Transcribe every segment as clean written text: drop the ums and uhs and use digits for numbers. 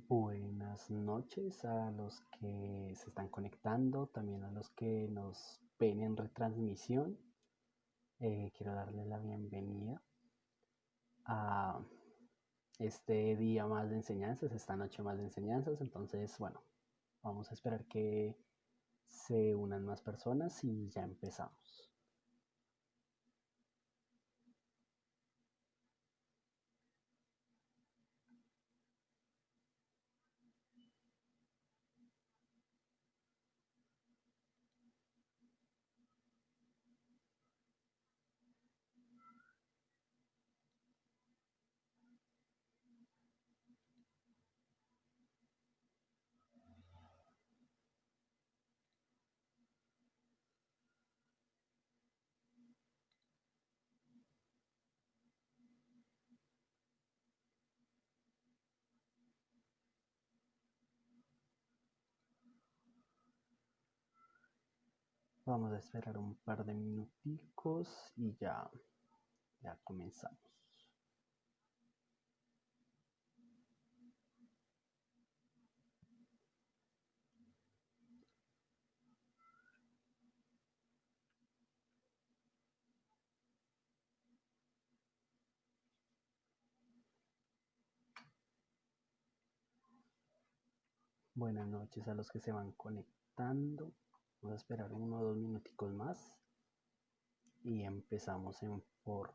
Buenas noches a los que se están conectando, también a los que nos ven en retransmisión. Quiero darles la bienvenida a este día más de enseñanzas, esta noche más de enseñanzas. Entonces, bueno, vamos a esperar que se unan más personas y ya empezamos. Vamos a esperar un par de minuticos y ya comenzamos. Buenas noches a los que se van conectando. Vamos a esperar 1 o 2 minuticos más y empezamos en forma.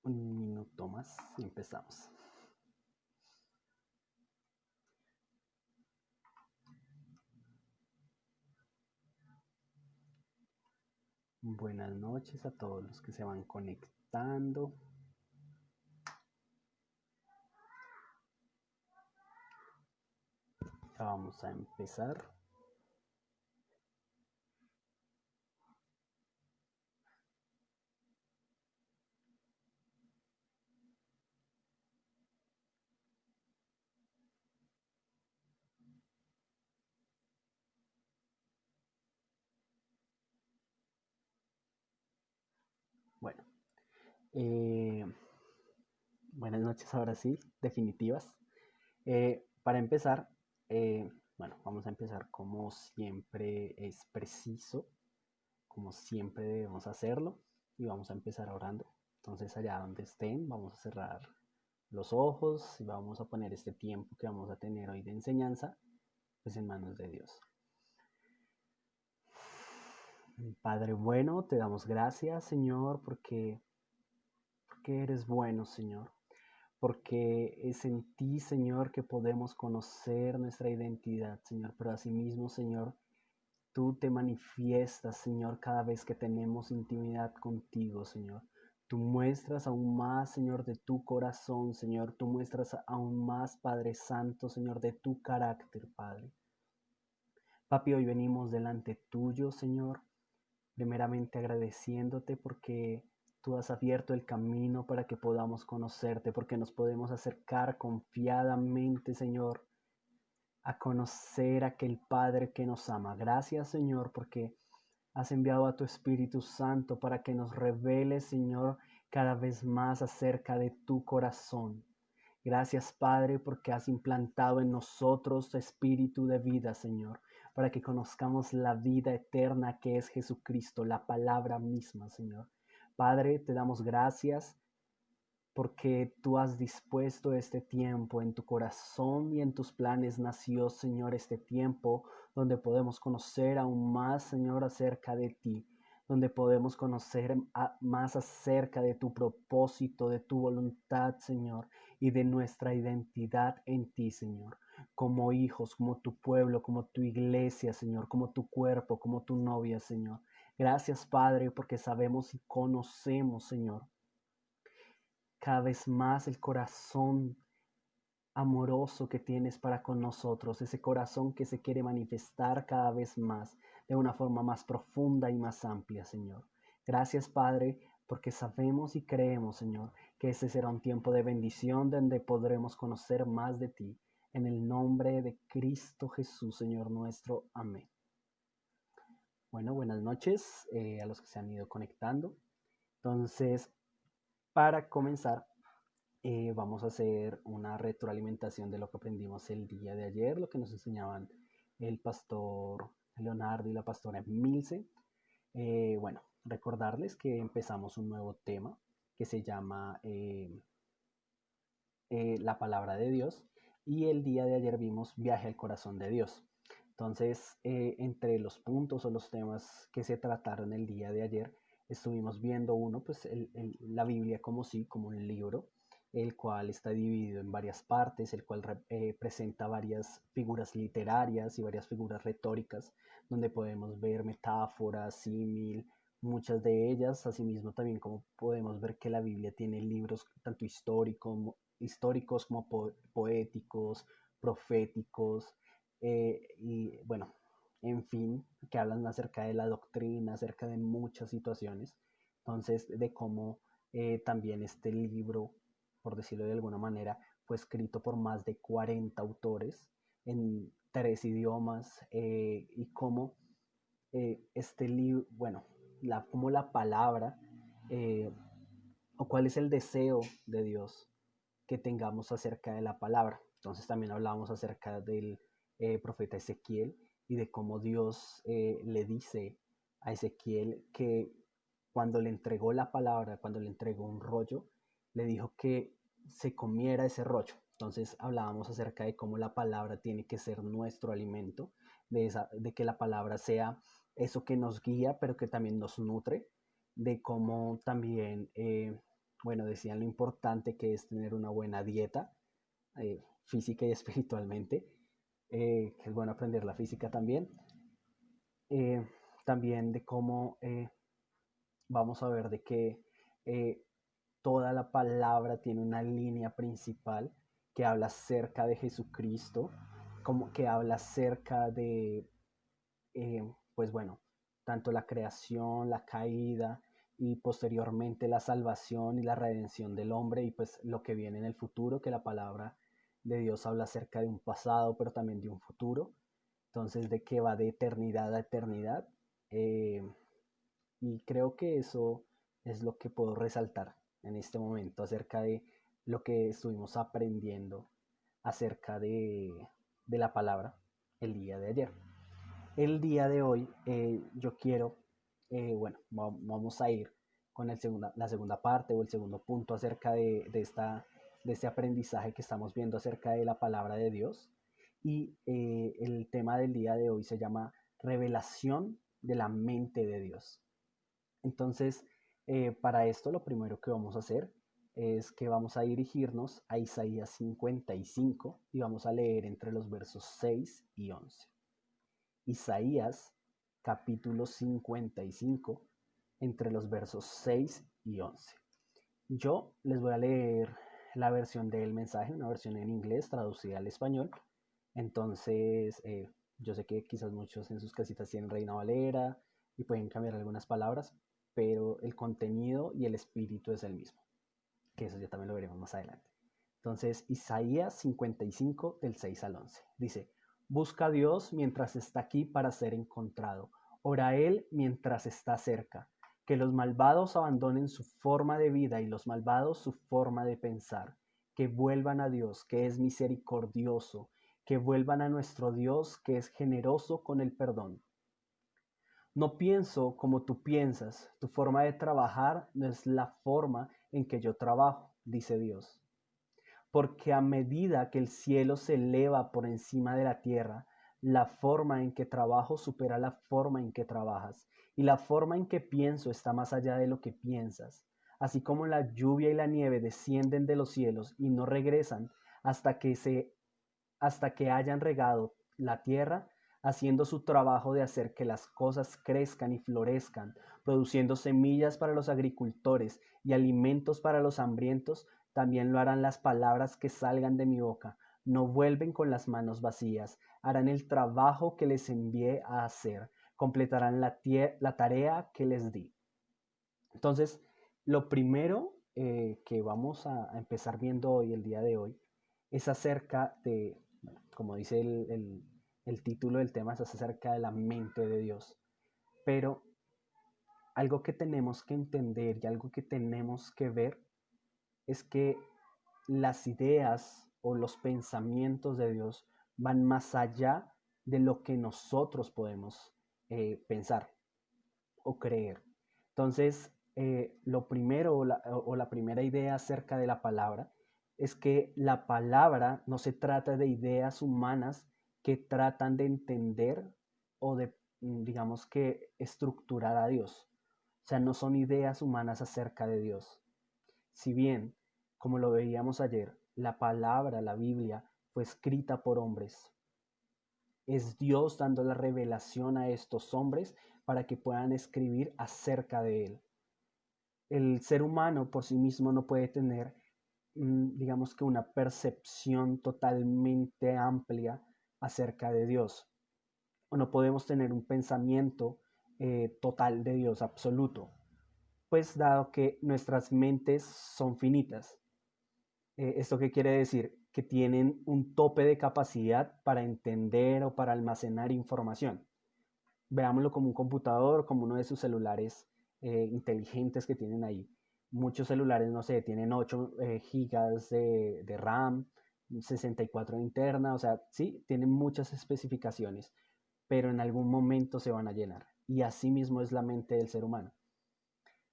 Un minuto más y empezamos. Buenas noches a todos los que se van conectando. Ya vamos a empezar. Bueno, eh, buenas noches ahora sí, definitivas. Para empezar, bueno, vamos a empezar como siempre es preciso, como siempre debemos hacerlo, y vamos a empezar orando. Entonces, allá donde estén, vamos a cerrar los ojos y vamos a poner este tiempo que vamos a tener hoy de enseñanza, pues en manos de Dios. Padre bueno, te damos gracias, Señor, porque eres bueno, Señor. Porque es en ti, Señor, que podemos conocer nuestra identidad, Señor. Pero asimismo, Señor, tú te manifiestas, Señor, cada vez que tenemos intimidad contigo, Señor. Tú muestras aún más, Señor, de tu corazón, Señor. Tú muestras aún más, Padre Santo, Señor, de tu carácter, Padre. Papi, hoy venimos delante tuyo, Señor, primeramente agradeciéndote porque tú has abierto el camino para que podamos conocerte, porque nos podemos acercar confiadamente, Señor, a conocer a aquel Padre que nos ama. Gracias, Señor, porque has enviado a tu Espíritu Santo para que nos revele, Señor, cada vez más acerca de tu corazón. Gracias, Padre, porque has implantado en nosotros espíritu de vida, Señor, para que conozcamos la vida eterna que es Jesucristo, la palabra misma, Señor. Padre, te damos gracias porque tú has dispuesto este tiempo en tu corazón y en tus planes nació, Señor, este tiempo donde podemos conocer aún más, Señor, acerca de ti, donde podemos conocer más acerca de tu propósito, de tu voluntad, Señor, y de nuestra identidad en ti, Señor, como hijos, como tu pueblo, como tu iglesia, Señor, como tu cuerpo, como tu novia, Señor. Gracias, Padre, porque sabemos y conocemos, Señor, cada vez más el corazón amoroso que tienes para con nosotros, ese corazón que se quiere manifestar cada vez más, de una forma más profunda y más amplia, Señor. Gracias, Padre, porque sabemos y creemos, Señor, que ese será un tiempo de bendición donde podremos conocer más de ti. En el nombre de Cristo Jesús, Señor nuestro. Amén. Bueno, buenas noches a los que se han ido conectando. Entonces, para comenzar, vamos a hacer una retroalimentación de lo que aprendimos el día de ayer, lo que nos enseñaban el pastor Leonardo y la pastora Milce. Bueno, recordarles que empezamos un nuevo tema que se llama la palabra de Dios, y el día de ayer vimos viaje al corazón de Dios. Entonces, entre los puntos o los temas que se trataron el día de ayer, estuvimos viendo uno, pues la Biblia como sí, como un libro, el cual está dividido en varias partes, el cual presenta varias figuras literarias y varias figuras retóricas, donde podemos ver metáforas, símil, muchas de ellas, asimismo también como podemos ver que la Biblia tiene libros tanto históricos como poéticos, proféticos, y bueno, en fin, que hablan acerca de la doctrina, acerca de muchas situaciones. Entonces, de cómo también este libro, por decirlo de alguna manera, fue escrito por más de 40 autores en 3 idiomas, y cómo este libro, bueno, cómo la palabra, eh, o cuál es el deseo de Dios que tengamos acerca de la palabra. Entonces también hablamos acerca del profeta Ezequiel y de cómo Dios le dice a Ezequiel que cuando le entregó la palabra, cuando le entregó un rollo, le dijo que se comiera ese rollo. Entonces hablábamos acerca de cómo la palabra tiene que ser nuestro alimento, de que la palabra sea eso que nos guía, pero que también nos nutre, de cómo también, bueno, decían lo importante que es tener una buena dieta, física y espiritualmente, que es bueno aprender la física también. Eh, También de cómo vamos a ver de que eh, toda la palabra tiene una línea principal que habla acerca de Jesucristo, como que habla acerca de, pues bueno, tanto la creación, la caída y posteriormente la salvación y la redención del hombre, y pues lo que viene en el futuro, que la palabra de Dios habla acerca de un pasado, pero también de un futuro. Entonces, de que va de eternidad a eternidad. Eh, y creo que eso es lo que puedo resaltar en este momento acerca de lo que estuvimos aprendiendo acerca de la palabra el día de ayer. El día de hoy yo quiero, bueno, vamos a ir con la segunda parte o el segundo punto acerca de este aprendizaje que estamos viendo acerca de la palabra de Dios. Y el tema del día de hoy se llama revelación de la mente de Dios. Entonces, para esto lo primero que vamos a hacer es que vamos a dirigirnos a Isaías 55 y vamos a leer entre los versos 6 y 11. Isaías capítulo 55 entre los versos 6 y 11. Yo les voy a leer la versión del mensaje, una versión en inglés traducida al español. Entonces, yo sé que quizás muchos en sus casitas tienen Reina Valera y pueden cambiar algunas palabras, pero el contenido y el espíritu es el mismo, que eso ya también lo veremos más adelante. Entonces, Isaías 55 del 6 al 11 dice: busca a Dios mientras está aquí para ser encontrado. Ora a Él mientras está cerca. Que los malvados abandonen su forma de vida y los malvados su forma de pensar. Que vuelvan a Dios, que es misericordioso. Que vuelvan a nuestro Dios, que es generoso con el perdón. No pienso como tú piensas. Tu forma de trabajar no es la forma en que yo trabajo, dice Dios. Porque a medida que el cielo se eleva por encima de la tierra, la forma en que trabajo supera la forma en que trabajas, y la forma en que pienso está más allá de lo que piensas. Así como la lluvia y la nieve descienden de los cielos y no regresan hasta hasta que hayan regado la tierra, haciendo su trabajo de hacer que las cosas crezcan y florezcan, produciendo semillas para los agricultores y alimentos para los hambrientos, también lo harán las palabras que salgan de mi boca. no vuelven con las manos vacías, harán el trabajo que les envié a hacer, completarán la tarea que les di. Entonces, lo primero que vamos a empezar viendo hoy, el día de hoy, es acerca de, bueno, como dice el título del tema, es acerca de la mente de Dios. Pero algo que tenemos que entender y algo que tenemos que ver es que las ideas o los pensamientos de Dios van más allá de lo que nosotros podemos pensar o creer. Entonces, lo primero o la primera idea acerca de la palabra es que la palabra no se trata de ideas humanas que tratan de entender o de, digamos que, estructurar a Dios. O sea, no son ideas humanas acerca de Dios. Si bien, como lo veíamos ayer, la palabra, la Biblia, fue escrita por hombres, es Dios dando la revelación a estos hombres para que puedan escribir acerca de Él. El ser humano por sí mismo no puede tener, digamos que una percepción totalmente amplia acerca de Dios. O no podemos tener un pensamiento total de Dios absoluto, pues dado que nuestras mentes son finitas. ¿Esto qué quiere decir? Que tienen un tope de capacidad para entender o para almacenar información. Veámoslo como un computador, como uno de sus celulares inteligentes que tienen ahí. Muchos celulares, no sé, tienen 8 gigas de RAM, 64 de interna, o sea, sí, tienen muchas especificaciones, pero en algún momento se van a llenar. Y así mismo es la mente del ser humano.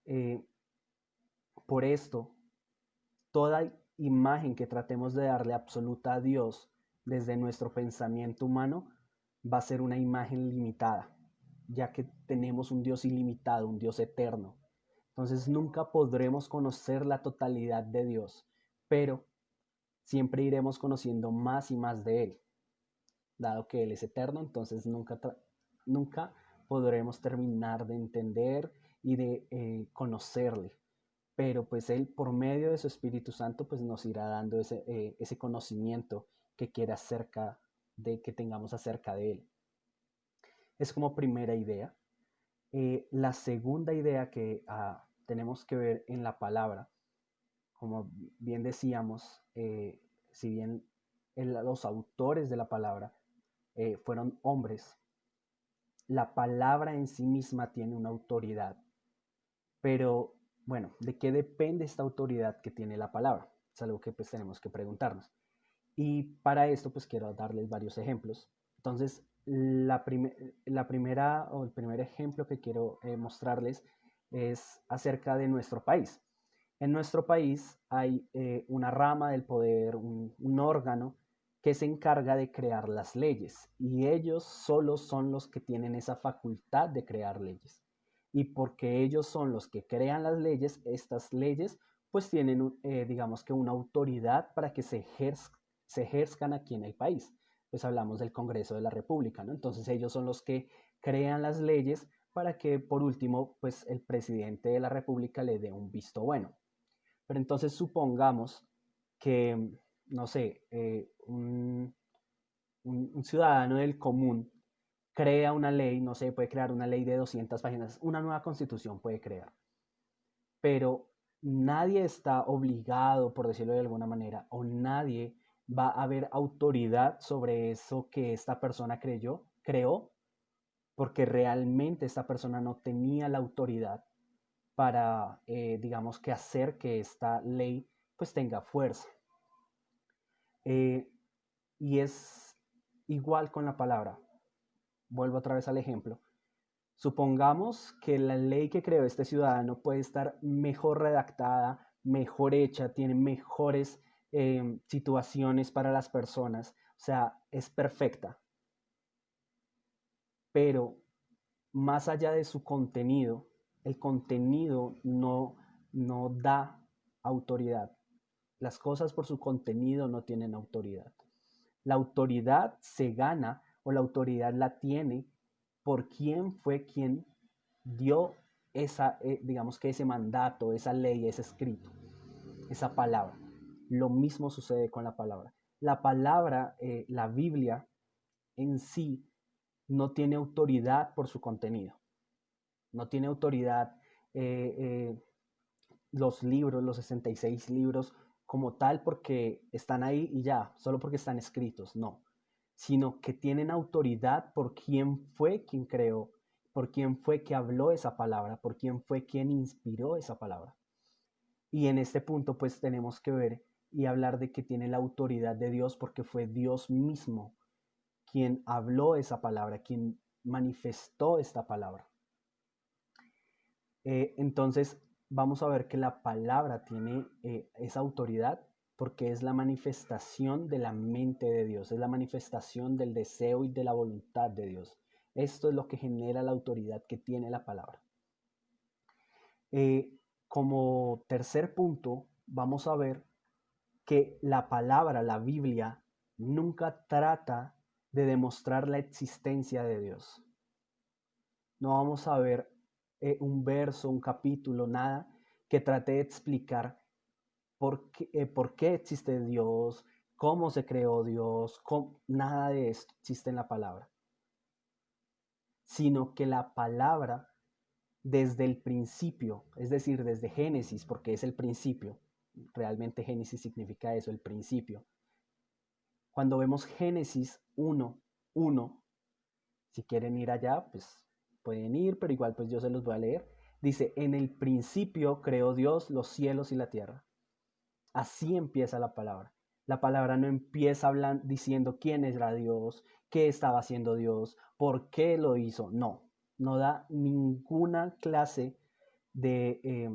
Eh, por esto, toda imagen que tratemos de darle absoluta a Dios desde nuestro pensamiento humano va a ser una imagen limitada, ya que tenemos un Dios ilimitado, un Dios eterno. Entonces nunca podremos conocer la totalidad de Dios, pero siempre iremos conociendo más y más de Él. Dado que Él es eterno, entonces nunca podremos terminar de entender y de conocerle. Pero pues Él, por medio de su Espíritu Santo, pues nos irá dando ese conocimiento que quiere que tengamos acerca de Él. Es como primera idea. La segunda idea que tenemos que ver en la palabra, como bien decíamos, si bien los autores de la palabra fueron hombres, la palabra en sí misma tiene una autoridad. Pero bueno, ¿de qué depende esta autoridad que tiene la palabra? Es algo que pues tenemos que preguntarnos. Y para esto pues quiero darles varios ejemplos. Entonces, la primera o el primer ejemplo que quiero mostrarles es acerca de nuestro país. En nuestro país hay una rama del poder, un órgano que se encarga de crear las leyes y ellos solo son los que tienen esa facultad de crear leyes. Y porque ellos son los que crean las leyes, estas leyes pues tienen, digamos que una autoridad para que se ejerzcan aquí en el país. Pues hablamos del Congreso de la República, ¿no? Entonces ellos son los que crean las leyes para que por último pues el presidente de la República le dé un visto bueno. Pero entonces supongamos que, no sé, un ciudadano del común crea una ley, no sé, puede crear una ley de 200 páginas, una nueva constitución puede crear, pero nadie está obligado, por decirlo de alguna manera, o nadie va a haber autoridad sobre eso que esta persona creó, porque realmente esta persona no tenía la autoridad para, digamos que hacer que esta ley pues tenga fuerza. Eh, y es igual con la palabra. Vuelvo otra vez al ejemplo. Supongamos que la ley que creó este ciudadano puede estar mejor redactada, mejor hecha, tiene mejores situaciones para las personas, o sea, es perfecta. Pero más allá de su contenido, el contenido no da autoridad. Las cosas por su contenido no tienen autoridad. La autoridad se gana o la autoridad la tiene por quién fue quien dio digamos que ese mandato, esa ley, ese escrito, esa palabra. Lo mismo sucede con la palabra. la palabra, la Biblia en sí, no tiene autoridad por su contenido. No tiene autoridad los libros, los 66 libros como tal porque están ahí y ya, solo porque están escritos, no, sino que tienen autoridad por quién fue quien creó, por quién fue que habló esa palabra, por quién fue quien inspiró esa palabra. Y en este punto pues tenemos que ver y hablar de que tiene la autoridad de Dios porque fue Dios mismo quien habló esa palabra, quien manifestó esta palabra. Entonces vamos a ver que la palabra tiene esa autoridad porque es la manifestación de la mente de Dios, es la manifestación del deseo y de la voluntad de Dios. Esto es lo que genera la autoridad que tiene la palabra. Como tercer punto, vamos a ver que la palabra, la Biblia, nunca trata de demostrar la existencia de Dios. No vamos a ver un verso, un capítulo, nada que trate de explicar por qué existe Dios, cómo se creó Dios, nada de esto existe en la palabra, sino que la palabra desde el principio, es decir, desde Génesis, porque es el principio, realmente Génesis significa eso, el principio. Cuando vemos Génesis 1:1, si quieren ir allá, pues pueden ir, pero igual pues yo se los voy a leer. Dice, en el principio creó Dios los cielos y la tierra. Así empieza la palabra. La palabra no empieza hablando, diciendo quién era Dios, qué estaba haciendo Dios, por qué lo hizo. No, no da ninguna clase de,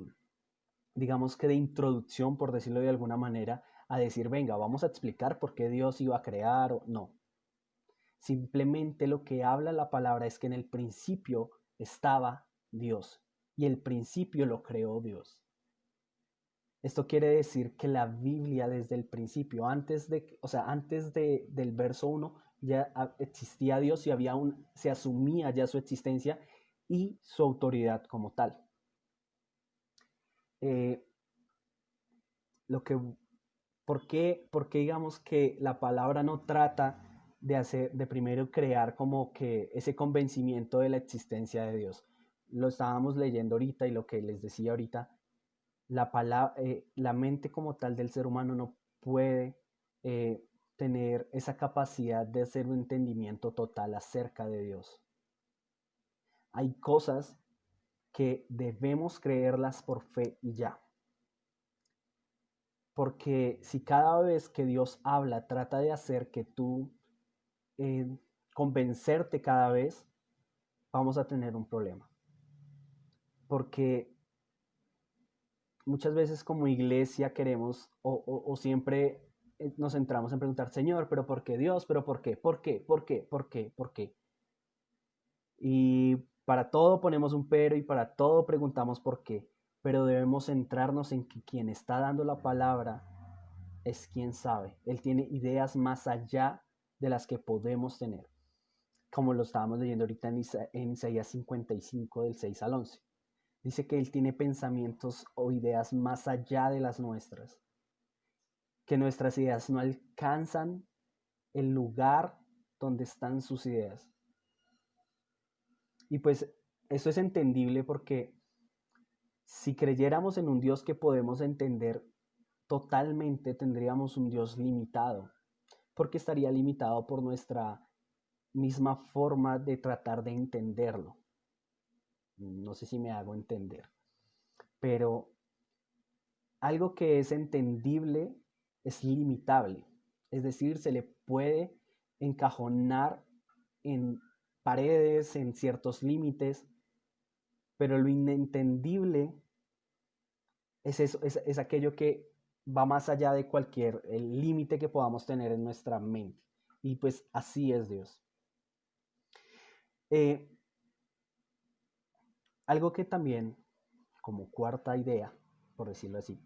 digamos que de introducción, por decirlo de alguna manera, a decir, venga, vamos a explicar por qué Dios iba a crear. No, simplemente lo que habla la palabra es que en el principio estaba Dios y el principio lo creó Dios. Esto quiere decir que la Biblia desde el principio, antes del verso 1, ya existía Dios y se asumía ya su existencia y su autoridad como tal. Eh, lo que, ¿por qué digamos que la palabra no trata de primero crear como que ese convencimiento de la existencia de Dios? Lo estábamos leyendo ahorita y lo que les decía ahorita, la mente como tal del ser humano no puede tener esa capacidad de hacer un entendimiento total acerca de Dios. Hay cosas que debemos creerlas por fe y ya. Porque si cada vez que Dios habla trata de hacer que tú convencerte cada vez, vamos a tener un problema. Porque muchas veces como iglesia queremos o siempre nos centramos en preguntar, Señor, pero ¿por qué Dios? ¿Pero por qué? ¿Por qué? ¿Por qué? ¿Por qué? ¿Por qué? Y para todo ponemos un pero y para todo preguntamos por qué. Pero debemos centrarnos en que quien está dando la palabra es quien sabe. Él tiene ideas más allá de las que podemos tener. Como lo estábamos leyendo ahorita en Isaías 55 del 6 al 11. Dice que Él tiene pensamientos o ideas más allá de las nuestras, que nuestras ideas no alcanzan el lugar donde están sus ideas. Y pues eso es entendible porque si creyéramos en un Dios que podemos entender totalmente, tendríamos un Dios limitado, porque estaría limitado por nuestra misma forma de tratar de entenderlo. No sé si me hago entender, pero algo que es entendible es limitable, es decir, se le puede encajonar en paredes, en ciertos límites, pero lo inentendible es, eso, es aquello que va más allá de cualquier límite que podamos tener en nuestra mente. Y pues así es Dios. Eh, Algo que también, como cuarta idea, por decirlo así,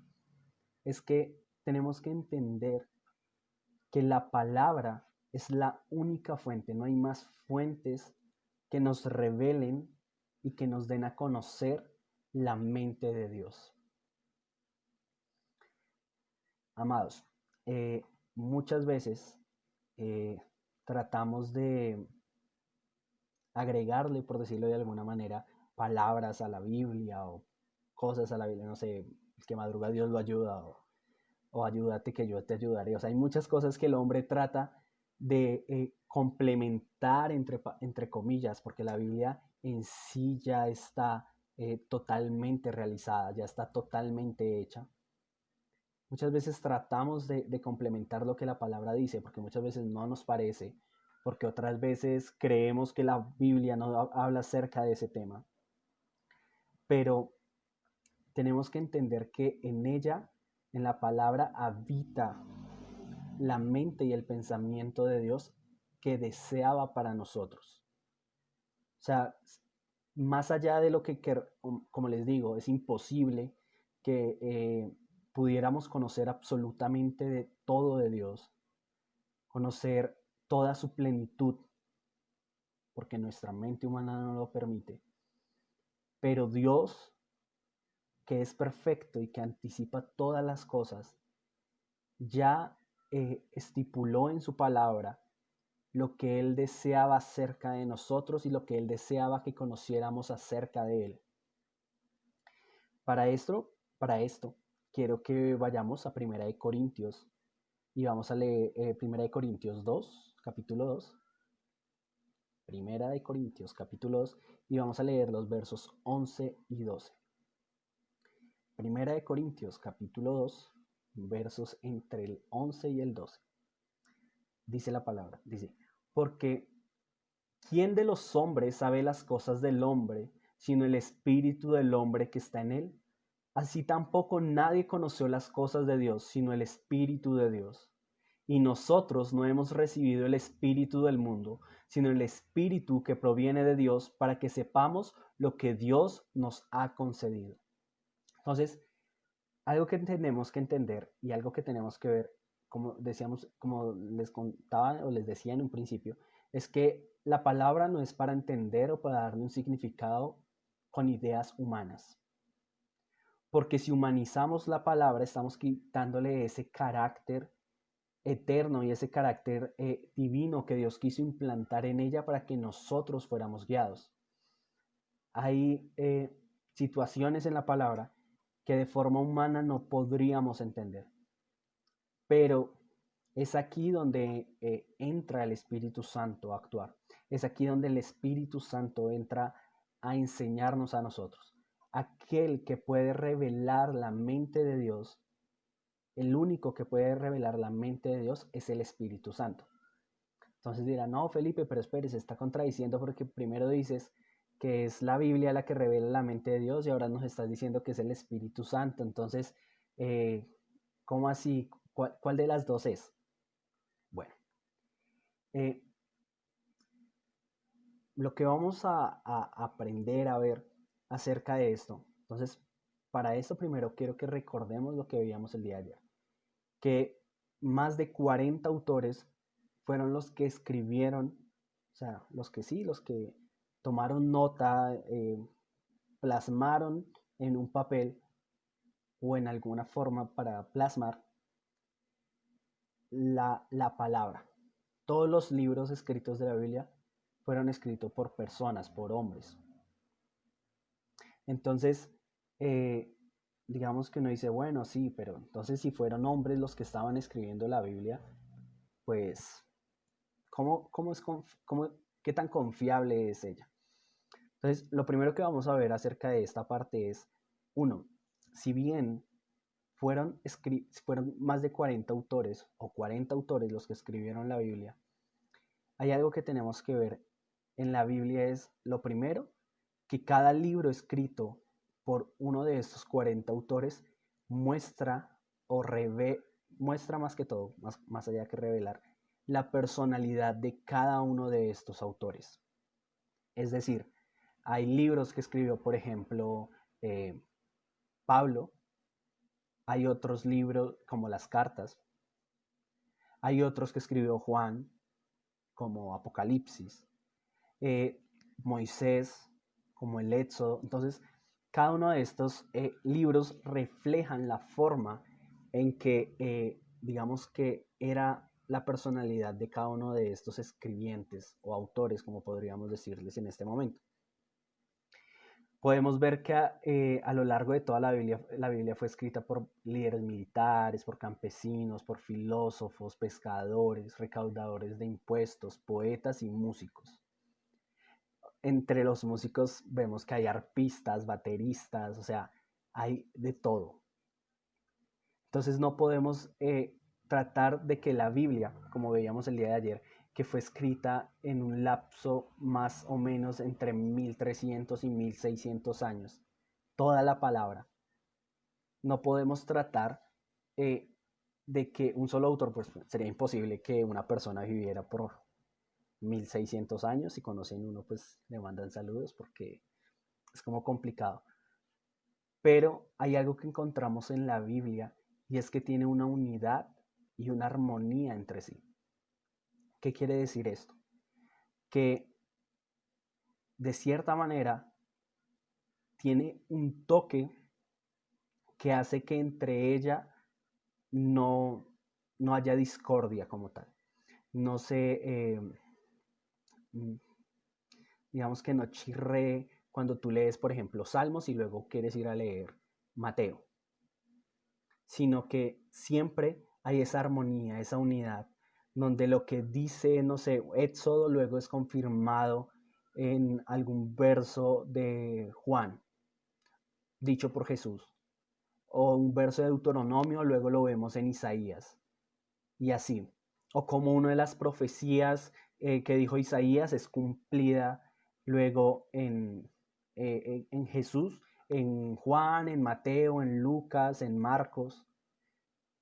es que tenemos que entender que la palabra es la única fuente, no hay más fuentes que nos revelen y que nos den a conocer la mente de Dios. Amados, muchas veces eh, tratamos de agregarle, por decirlo de alguna manera, palabras a la Biblia o cosas a la Biblia, no sé, el que madruga Dios lo ayuda o ayúdate que yo te ayudaré. O sea, hay muchas cosas que el hombre trata de complementar entre comillas, porque la Biblia en sí ya está totalmente realizada, ya está totalmente hecha. Muchas veces tratamos de complementar lo que la palabra dice, porque muchas veces no nos parece, porque otras veces creemos que la Biblia no habla acerca de ese tema, pero tenemos que entender que en ella, en la palabra, habita la mente y el pensamiento de Dios que deseaba para nosotros. O sea, más allá de lo como les digo, es imposible que pudiéramos conocer absolutamente de todo de Dios, conocer toda su plenitud, porque nuestra mente humana no lo permite. Pero Dios, que es perfecto y que anticipa todas las cosas, ya estipuló en su palabra lo que Él deseaba acerca de nosotros y lo que Él deseaba que conociéramos acerca de Él. Para esto, quiero que vayamos a Primera de Corintios y vamos a leer Primera de Corintios 2, capítulo 2. Primera de Corintios, capítulo 2, y vamos a leer los versos 11 y 12. Primera de Corintios, capítulo 2, versos entre el 11 y el 12. Dice la palabra, dice, porque ¿quién de los hombres sabe las cosas del hombre, sino el espíritu del hombre que está en él? Así tampoco nadie conoció las cosas de Dios, sino el espíritu de Dios. Y nosotros no hemos recibido el espíritu del mundo, sino el espíritu que proviene de Dios, para que sepamos lo que Dios nos ha concedido. Entonces, algo que tenemos que entender y algo que tenemos que ver, como decíamos, como les contaba o les decía en un principio, es que la palabra no es para entender o para darle un significado con ideas humanas. Porque si humanizamos la palabra, estamos quitándole ese carácter eterno y ese carácter divino que Dios quiso implantar en ella para que nosotros fuéramos guiados. Hay situaciones en la palabra que de forma humana no podríamos entender, pero es aquí donde entra el Espíritu Santo a actuar. Es aquí donde el Espíritu Santo entra a enseñarnos a nosotros. Aquel que puede revelar la mente de Dios, el único que puede revelar la mente de Dios es el Espíritu Santo. Entonces dirán, no, Felipe, pero espere, se está contradiciendo porque primero dices que es la Biblia la que revela la mente de Dios y ahora nos estás diciendo que es el Espíritu Santo. Entonces, ¿cómo así? ¿Cuál de las dos es? Bueno, eh, lo que vamos a aprender a ver acerca de esto. Entonces, para esto primero quiero que recordemos lo que veíamos el día de ayer, que más de 40 autores fueron los que escribieron, o sea, los que tomaron nota, plasmaron en un papel o en alguna forma para plasmar la palabra. Todos los libros escritos de la Biblia fueron escritos por personas, por hombres. Entonces, eh, digamos que uno dice, bueno, sí, pero entonces si fueron hombres los que estaban escribiendo la Biblia, pues, ¿qué tan confiable es ella? Entonces, lo primero que vamos a ver acerca de esta parte es, uno, si bien fueron más de 40 autores o 40 autores los que escribieron la Biblia, hay algo que tenemos que ver en la Biblia es, lo primero, que cada libro escrito por uno de estos 40 autores muestra o muestra más que todo, más allá que revelar, la personalidad de cada uno de estos autores. Es decir, hay libros que escribió, por ejemplo, Pablo, hay otros libros como las cartas, hay otros que escribió Juan, como Apocalipsis, eh, Moisés, como el Éxodo. Entonces, cada uno de estos libros reflejan la forma en que digamos que era la personalidad de cada uno de estos escribientes o autores, como podríamos decirles en este momento. Podemos ver que a lo largo de toda la Biblia fue escrita por líderes militares, por campesinos, por filósofos, pescadores, recaudadores de impuestos, poetas y músicos. Entre los músicos vemos que hay arpistas, bateristas, o sea, hay de todo. Entonces no podemos tratar de que la Biblia, como veíamos el día de ayer, que fue escrita en un lapso más o menos entre 1300 y 1600 años, toda la palabra, no podemos tratar eh, de que un solo autor, pues sería imposible que una persona viviera por 1600 años. Si conocen uno, pues le mandan saludos porque es como complicado. Pero hay algo que encontramos en la Biblia y es que tiene una unidad y una armonía entre sí. ¿Qué quiere decir esto? Que de cierta manera tiene un toque que hace que entre ella no, no haya discordia como tal. No se, digamos que no chirre cuando tú lees, por ejemplo, Salmos y luego quieres ir a leer Mateo, sino que siempre hay esa armonía, esa unidad, donde lo que dice, no sé, Éxodo luego es confirmado en algún verso de Juan, dicho por Jesús, o un verso de Deuteronomio, luego lo vemos en Isaías, y así. O como una de las profecías que dijo Isaías es cumplida luego en Jesús, en Juan, en Mateo, en Lucas, en Marcos,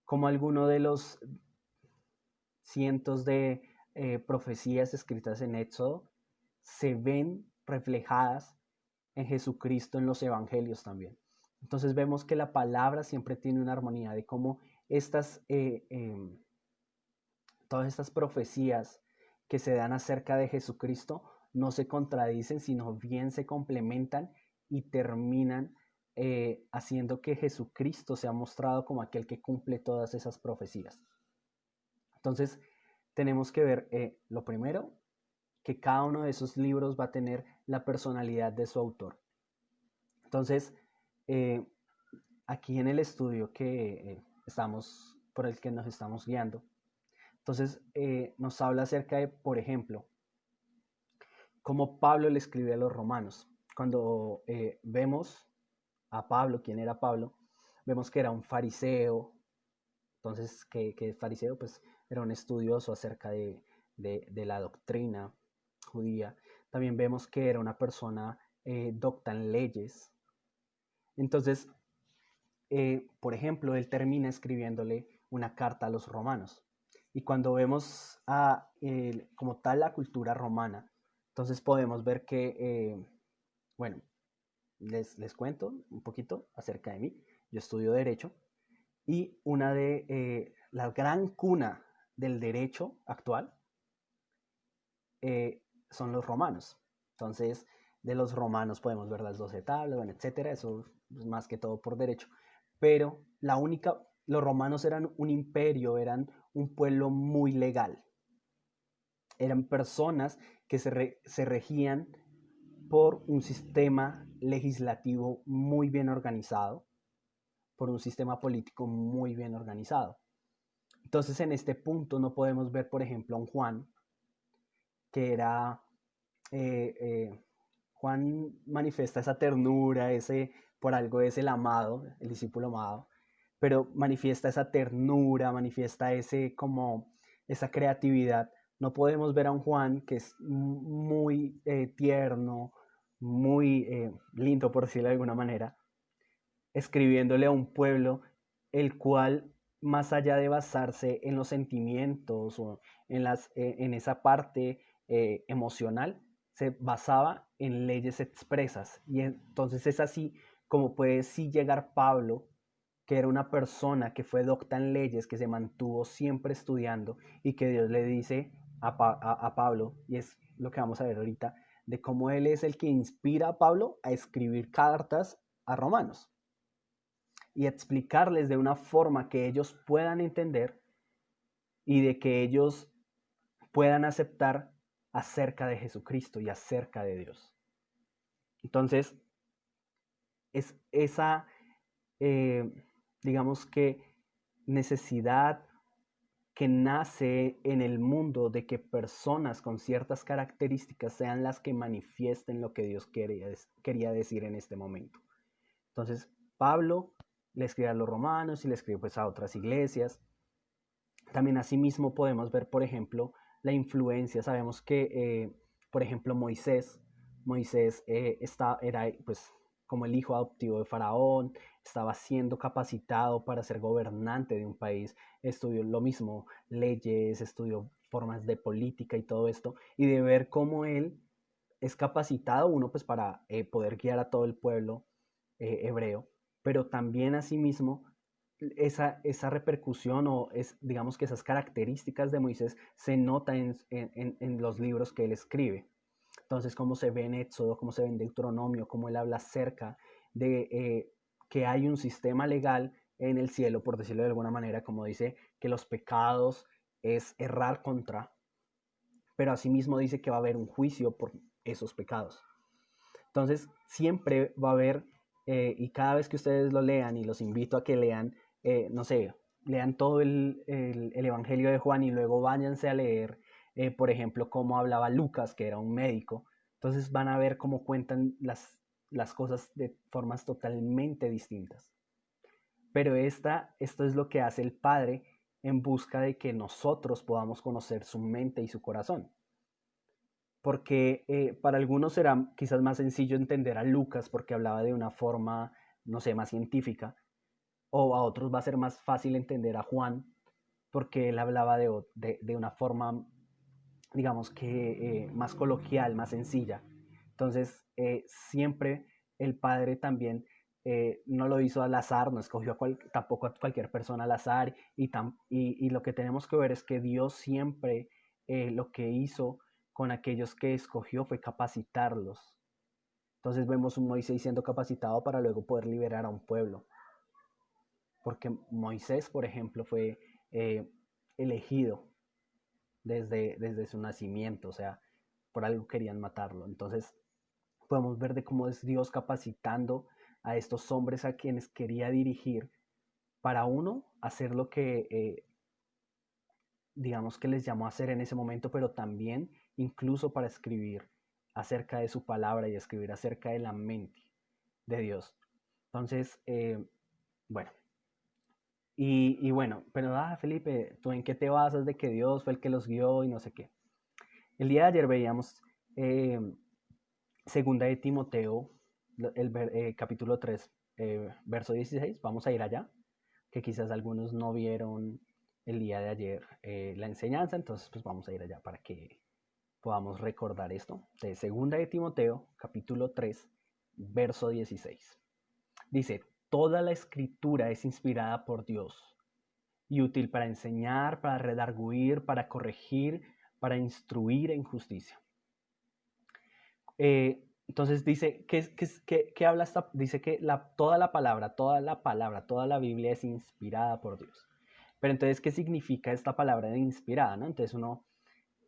como alguno de los cientos de profecías escritas en Éxodo se ven reflejadas en Jesucristo en los evangelios también. Entonces vemos que la palabra siempre tiene una armonía de cómo todas estas profecías que se dan acerca de Jesucristo no se contradicen, sino bien se complementan y terminan haciendo que Jesucristo sea mostrado como aquel que cumple todas esas profecías. Entonces, tenemos que ver, lo primero, que cada uno de esos libros va a tener la personalidad de su autor. Entonces, eh, aquí en el estudio por el que nos estamos guiando, entonces nos habla acerca de, por ejemplo, cómo Pablo le escribe a los romanos. Cuando vemos a Pablo, quién era Pablo, vemos que era un fariseo. Entonces, ¿qué es fariseo? Pues era un estudioso acerca de la doctrina judía. También vemos que era una persona docta en leyes. Entonces, por ejemplo, él termina escribiéndole una carta a los romanos. Y cuando vemos como tal la cultura romana, entonces podemos ver que, bueno, les cuento un poquito acerca de mí. Yo estudio Derecho y una de la gran cuna del derecho actual son los romanos. Entonces, de los romanos podemos ver las 12 tablas, bueno, etcétera, eso es más que todo por derecho. Pero los romanos eran un imperio, eran un pueblo muy legal. Eran personas que se regían por un sistema legislativo muy bien organizado, por un sistema político muy bien organizado. Entonces, en este punto no podemos ver, por ejemplo, a un Juan, que era, Juan manifiesta esa ternura, por algo es el amado, el discípulo amado, pero manifiesta esa ternura, manifiesta esa creatividad. No podemos ver a un Juan que es muy tierno, muy lindo, por decirlo de alguna manera, escribiéndole a un pueblo el cual, más allá de basarse en los sentimientos o en esa parte emocional, se basaba en leyes expresas. Y entonces es así como puede sí llegar Pablo, que era una persona que fue docta en leyes, que se mantuvo siempre estudiando y que Dios le dice a Pablo, y es lo que vamos a ver ahorita, de cómo él es el que inspira a Pablo a escribir cartas a romanos y explicarles de una forma que ellos puedan entender y de que ellos puedan aceptar acerca de Jesucristo y acerca de Dios. Entonces, es esa, digamos que, necesidad que nace en el mundo de que personas con ciertas características sean las que manifiesten lo que Dios quería decir en este momento. Entonces, Pablo le escribe a los romanos y le escribe pues a otras iglesias. También asimismo podemos ver, por ejemplo, la influencia. Sabemos que, por ejemplo, Moisés era pues como el hijo adoptivo de Faraón, estaba siendo capacitado para ser gobernante de un país, estudió lo mismo, leyes, estudió formas de política y todo esto, y de ver cómo él es capacitado, uno pues para poder guiar a todo el pueblo hebreo, pero también asimismo esa repercusión o digamos que esas características de Moisés se nota en los libros que él escribe. Entonces, cómo se ve en Éxodo, cómo se ve en Deuteronomio, cómo él habla acerca de que hay un sistema legal en el cielo, por decirlo de alguna manera, como dice que los pecados es errar contra, pero asimismo dice que va a haber un juicio por esos pecados. Entonces, siempre va a haber, y cada vez que ustedes lo lean, y los invito a que lean, no sé, lean todo el Evangelio de Juan y luego váyanse a leer, por ejemplo, cómo hablaba Lucas, que era un médico. Entonces van a ver cómo cuentan las cosas de formas totalmente distintas. Pero esto es lo que hace el Padre en busca de que nosotros podamos conocer su mente y su corazón. Porque para algunos será quizás más sencillo entender a Lucas porque hablaba de una forma, no sé, más científica, o a otros va a ser más fácil entender a Juan porque él hablaba de una forma, digamos que más coloquial, más sencilla. Entonces, siempre el Padre también no lo hizo al azar, no escogió tampoco a cualquier persona al azar, y lo que tenemos que ver es que Dios siempre lo que hizo con aquellos que escogió fue capacitarlos. Entonces vemos un Moisés siendo capacitado para luego poder liberar a un pueblo. Porque Moisés, por ejemplo, fue elegido desde su nacimiento, o sea, por algo querían matarlo. Entonces podemos ver de cómo es Dios capacitando a estos hombres a quienes quería dirigir para uno hacer lo que digamos que les llamó a hacer en ese momento, pero también incluso para escribir acerca de su palabra y escribir acerca de la mente de Dios. Entonces, bueno, y bueno, pero Felipe, ¿tú en qué te basas de que Dios fue el que los guió y no sé qué? El día de ayer veíamos eh, segunda de Timoteo, capítulo 3 verso 16. Vamos a ir allá, que quizás algunos no vieron el día de ayer la enseñanza, entonces pues vamos a ir allá para que podamos recordar esto. De segunda de Timoteo, capítulo 3 verso 16. Dice, toda la escritura es inspirada por Dios y útil para enseñar, para redarguir, para corregir, para instruir en justicia. Entonces dice, ¿qué habla esta? Dice que toda la palabra, toda la Biblia es inspirada por Dios. Pero entonces, ¿qué significa esta palabra de inspirada? ¿No? Entonces uno,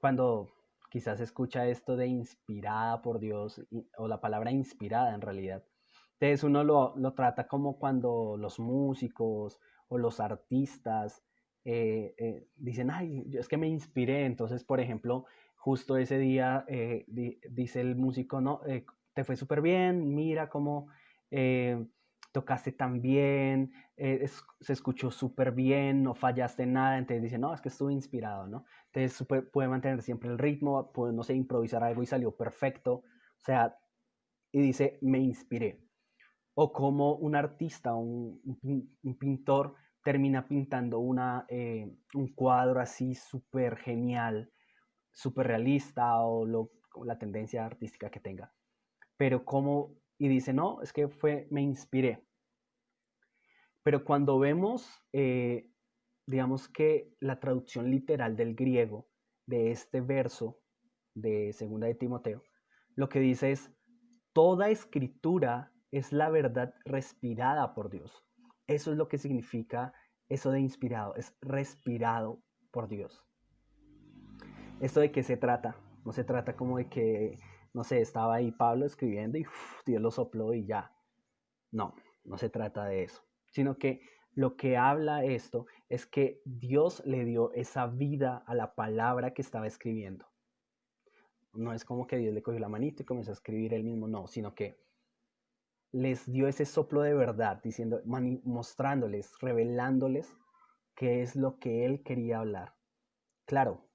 cuando quizás escucha esto de inspirada por Dios, o la palabra inspirada en realidad, entonces uno lo trata como cuando los músicos o los artistas dicen, ay, es que me inspiré. Entonces, por ejemplo, justo ese día dice el músico, no, te fue súper bien, mira cómo eh, tocaste tan bien, se escuchó súper bien, no fallaste nada. Entonces dice, no, es que estuve inspirado, ¿no? Entonces puede mantener siempre el ritmo, puede, no sé, improvisar algo y salió perfecto. O sea, y dice, me inspiré. O como un artista, un pintor termina pintando un cuadro así súper genial, súper realista o la tendencia artística que tenga. Pero como, y dice, no, es que me inspiré. Pero cuando vemos, digamos que la traducción literal del griego de este verso de segunda de Timoteo, lo que dice es, toda escritura es la verdad respirada por Dios. Eso es lo que significa eso de inspirado, es respirado por Dios. ¿Esto de qué se trata? No se trata como de que, no sé, estaba ahí Pablo escribiendo y Dios lo sopló y ya. No, no se trata de eso, sino que lo que habla esto es que Dios le dio esa vida a la palabra que estaba escribiendo. No es como que Dios le cogió la manito y comenzó a escribir él mismo, no, sino que les dio ese soplo de verdad, diciendo, mostrándoles, revelándoles qué es lo que él quería hablar. Claro,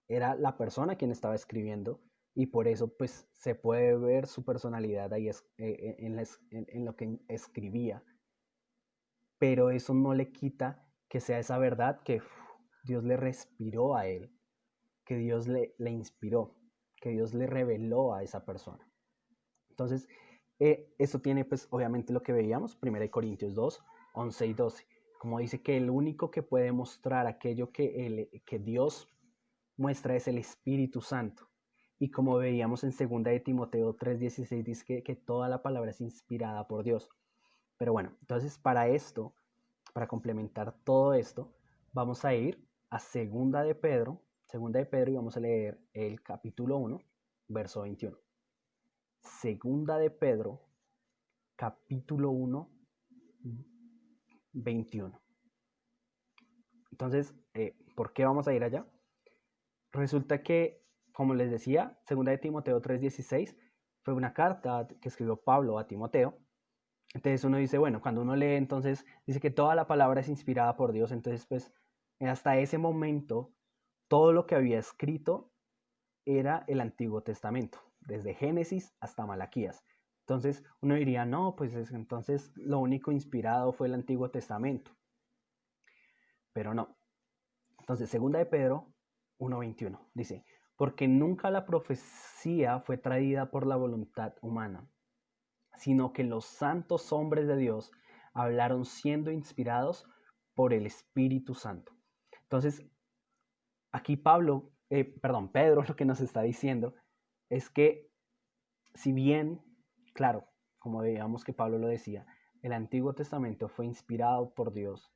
era la persona quien estaba escribiendo y por eso pues se puede ver su personalidad ahí en lo que escribía, pero eso no le quita que sea esa verdad que Dios le respiró a él, que Dios le inspiró, que Dios le reveló a esa persona. Entonces, eso tiene pues obviamente lo que veíamos, 1 Corintios 2, 11 y 12, como dice que el único que puede mostrar aquello que Dios muestra es el Espíritu Santo. Y como veíamos en 2 de Timoteo 3:16, dice que toda la palabra es inspirada por Dios. Pero bueno, entonces para esto, para complementar todo esto, vamos a ir a segunda de Pedro y vamos a leer el capítulo 1, verso 21. Segunda de Pedro, capítulo 1, 21. Entonces, ¿por qué vamos a ir allá? Resulta que, como les decía, segunda de Timoteo 3:16 fue una carta que escribió Pablo a Timoteo. Entonces uno dice, bueno, cuando uno lee, entonces dice que toda la palabra es inspirada por Dios. Entonces, pues, hasta ese momento, todo lo que había escrito era el Antiguo Testamento, desde Génesis hasta Malaquías. Entonces uno diría, no, pues entonces lo único inspirado fue el Antiguo Testamento. Pero no. Entonces, segunda de Pedro 1:21 dice, porque nunca la profecía fue traída por la voluntad humana, sino que los santos hombres de Dios hablaron siendo inspirados por el Espíritu Santo. Entonces, aquí Pedro lo que nos está diciendo es que si bien, claro, como veíamos que Pablo lo decía, el Antiguo Testamento fue inspirado por Dios,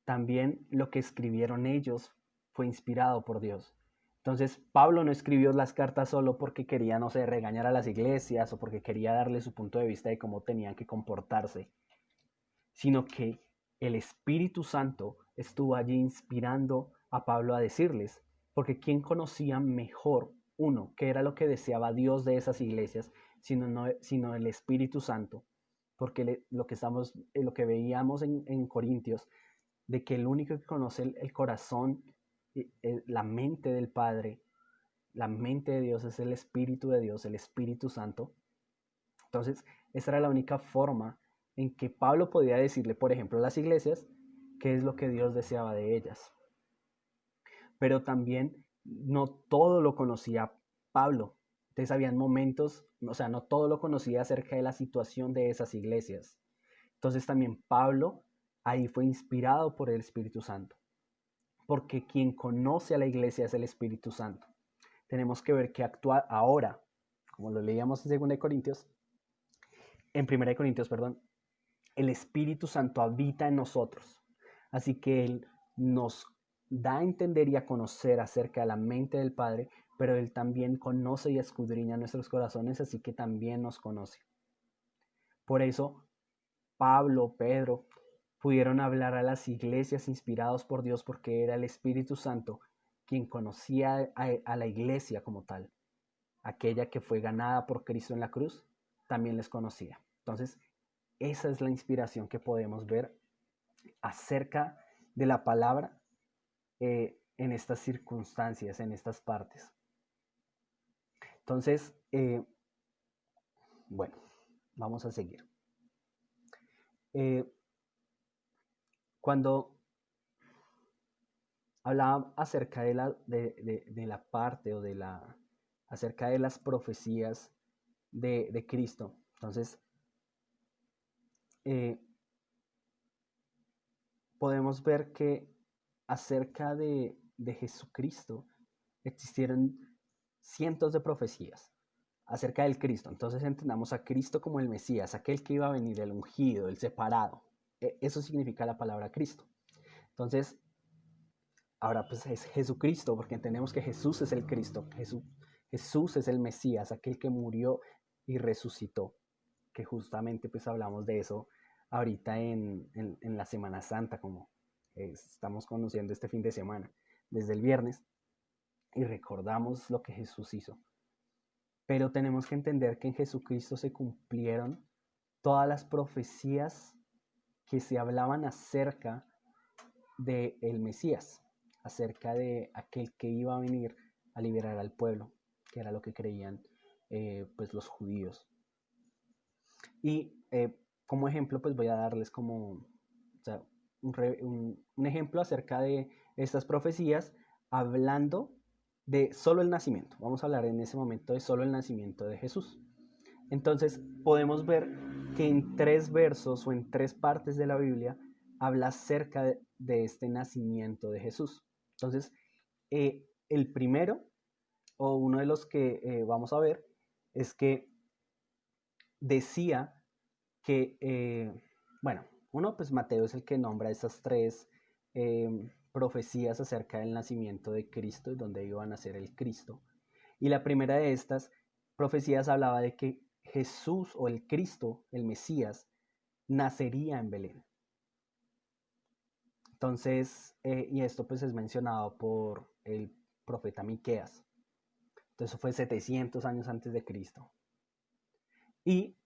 también lo que escribieron ellos fue inspirado por Dios. Entonces, Pablo no escribió las cartas solo porque quería, no sé, regañar a las iglesias o porque quería darle su punto de vista de cómo tenían que comportarse, sino que el Espíritu Santo estuvo allí inspirando a Pablo a decirles, porque ¿quién conocía mejor, uno, qué era lo que deseaba Dios de esas iglesias, sino el Espíritu Santo? Porque lo que veíamos en Corintios, de que el único que conoce el corazón, la mente del Padre, la mente de Dios es el Espíritu de Dios, el Espíritu Santo. Entonces, esa era la única forma en que Pablo podía decirle, por ejemplo, a las iglesias, qué es lo que Dios deseaba de ellas. Pero también no todo lo conocía Pablo. Entonces, habían momentos, o sea, no todo lo conocía acerca de la situación de esas iglesias. Entonces, también Pablo ahí fue inspirado por el Espíritu Santo, porque quien conoce a la iglesia es el Espíritu Santo. Tenemos que ver que actúa ahora, como lo leíamos en 2 Corintios, en 1 Corintios, perdón, el Espíritu Santo habita en nosotros. Así que Él nos da a entender y a conocer acerca de la mente del Padre, pero Él también conoce y escudriña nuestros corazones, así que también nos conoce. Por eso, Pablo, Pedro, pudieron hablar a las iglesias inspirados por Dios porque era el Espíritu Santo quien conocía a la iglesia como tal. Aquella que fue ganada por Cristo en la cruz, también les conocía. Entonces, esa es la inspiración que podemos ver acerca de la palabra en estas circunstancias, en estas partes. Entonces, bueno, vamos a seguir. Cuando hablaba acerca de la parte acerca de las profecías de Cristo, entonces podemos ver que acerca de Jesucristo existieron cientos de profecías acerca del Cristo. Entonces entendamos a Cristo como el Mesías, aquel que iba a venir, el ungido, el separado. Eso significa la palabra Cristo. Entonces, ahora pues es Jesucristo, porque entendemos que Jesús es el Cristo, Jesús es el Mesías, aquel que murió y resucitó, que justamente pues hablamos de eso ahorita en la Semana Santa, como estamos conociendo este fin de semana, desde el viernes, y recordamos lo que Jesús hizo. Pero tenemos que entender que en Jesucristo se cumplieron todas las profecías que se hablaban acerca del Mesías, acerca de aquel que iba a venir a liberar al pueblo, que era lo que creían pues los judíos. Y como ejemplo, pues voy a darles como o sea, un ejemplo acerca de estas profecías, hablando de solo el nacimiento. Vamos a hablar en ese momento de solo el nacimiento de Jesús. Entonces podemos ver que en 3 versos o en 3 partes de la Biblia habla acerca de este nacimiento de Jesús. Entonces, el primero, o uno de los que vamos a ver, es que decía que, bueno, uno, pues Mateo es el que nombra esas 3 profecías acerca del nacimiento de Cristo y donde iba a nacer el Cristo. Y la primera de estas profecías hablaba de que Jesús o el Cristo, el Mesías, nacería en Belén. Entonces, y esto pues es mencionado por el profeta Miqueas. Entonces eso fue 700 años antes de Cristo. Y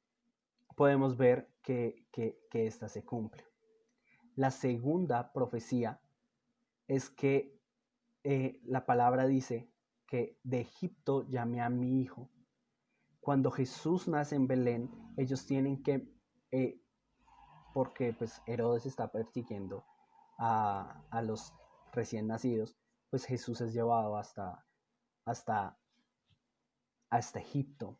podemos ver que esta se cumple. La segunda profecía es que la palabra dice que de Egipto llamé a mi hijo. Cuando Jesús nace en Belén, ellos tienen que, porque pues Herodes está persiguiendo a los recién nacidos, pues Jesús es llevado hasta Egipto.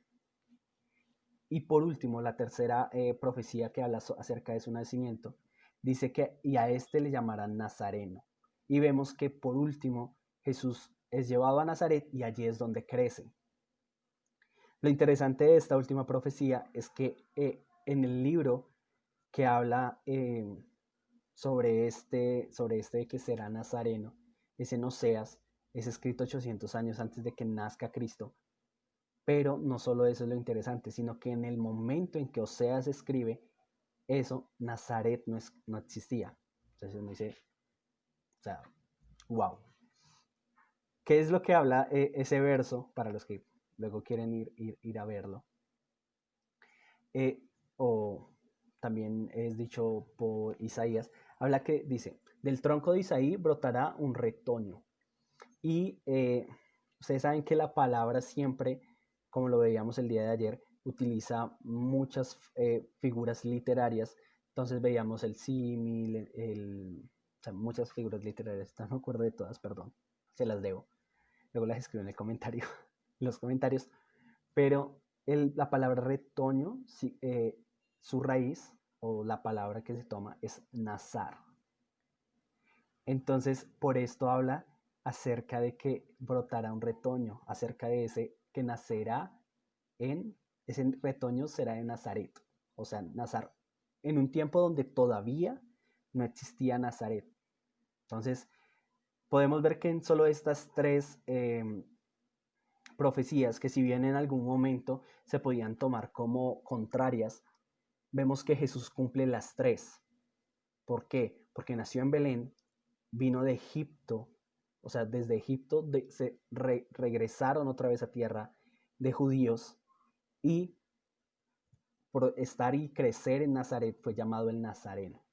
Y por último, la tercera profecía que habla acerca de su nacimiento, dice que y a este le llamarán Nazareno. Y vemos que por último Jesús es llevado a Nazaret y allí es donde crece. Lo interesante de esta última profecía es que en el libro que habla sobre este que será Nazareno, es en Oseas, es escrito 800 años antes de que nazca Cristo. Pero no solo eso es lo interesante, sino que en el momento en que Oseas escribe eso, Nazaret no existía. Entonces uno dice, o sea, wow. ¿Qué es lo que habla ese verso para los que luego quieren ir a verlo? O también es dicho por Isaías, habla que dice, del tronco de Isaí brotará un retoño. Y ustedes saben que la palabra siempre, como lo veíamos el día de ayer, utiliza muchas figuras literarias. Entonces veíamos el símil, o sea, muchas figuras literarias. No me acuerdo de todas, perdón, se las debo. Luego las escribo en el comentario, en los comentarios. Pero la palabra retoño, su raíz o la palabra que se toma es nazar. Entonces, por esto habla acerca de que brotará un retoño, acerca de ese que nacerá ese retoño será de Nazaret, o sea, Nazar, en un tiempo donde todavía no existía Nazaret. Entonces, podemos ver que en solo estas 3 profecías, que si bien en algún momento se podían tomar como contrarias, vemos que Jesús cumple las 3. ¿Por qué? Porque nació en Belén, vino de Egipto, o sea, desde Egipto regresaron otra vez a tierra de judíos y por estar y crecer en Nazaret fue llamado el Nazareno.